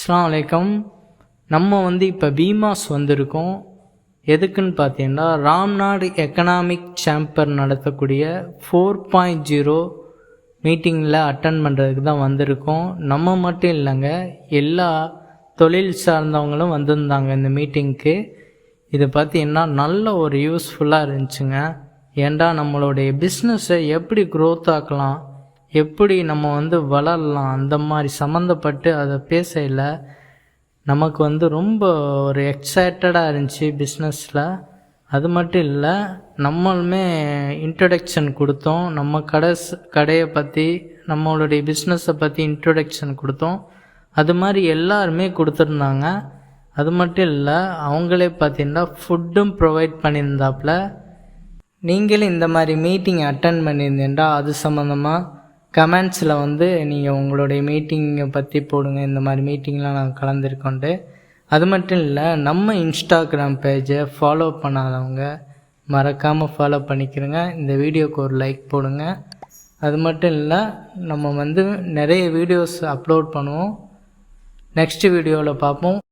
அஸ்ஸலாமு அலைக்கும். நம்ம இப்போ பீமாஸ் வந்திருக்கோம். எதுக்குன்னு பார்த்தீங்கன்னா, ராம்நாடு எக்கனாமிக் சேம்பர் நடத்தக்கூடிய 4.0 மீட்டிங்கில் அட்டன் பண்ணுறதுக்கு தான் வந்திருக்கோம். நம்ம மட்டும் இல்லைங்க, எல்லா தொழில் சார்ந்தவங்களும் வந்திருந்தாங்க இந்த மீட்டிங்க்கு. இது பார்த்தீங்கன்னா நல்ல ஒரு யூஸ்ஃபுல்லாக இருந்துச்சுங்க. ஏன்டா நம்மளுடைய பிஸ்னஸை எப்படி க்ரோத் ஆக்கலாம், எப்படி நம்ம வளரலாம், அந்த மாதிரி சம்மந்தப்பட்டு அதை பேசையில் நமக்கு ரொம்ப ஒரு எக்ஸைட்டடாக இருந்துச்சு பிஸ்னஸில். அது மட்டும் இல்லை, நம்மளுமே இன்ட்ரடக்ஷன் கொடுத்தோம். நம்ம கடையை பற்றி, நம்மளுடைய பிஸ்னஸை பற்றி இன்ட்ரடக்ஷன் கொடுத்தோம். அது மாதிரி எல்லாருமே கொடுத்துருந்தாங்க. அது மட்டும் இல்லை, அவங்களே பார்த்தீங்கன்னா ஃபுட்டும் ப்ரொவைட் பண்ணியிருந்தாப்புல. நீங்களும் இந்த மாதிரி மீட்டிங் அட்டன் பண்ணியிருந்தீங்கன்னா அது சம்மந்தமாக கமெண்ட்ஸில் நீங்கள் உங்களுடைய மீட்டிங்கை பற்றி போடுங்க. இந்த மாதிரி மீட்டிங்லாம் நான் கலந்துருக்கோன்ட்டு. அது மட்டும் இல்லை, நம்ம இன்ஸ்டாகிராம் பேஜை ஃபாலோ பண்ணாதவங்க மறக்காமல் ஃபாலோ பண்ணிக்கிறங்க. இந்த வீடியோவுக்கு ஒரு லைக் போடுங்க. அது மட்டும் இல்லை, நம்ம நிறைய வீடியோஸ் அப்லோட் பண்ணுவோம். நெக்ஸ்ட் வீடியோவில் பார்ப்போம்.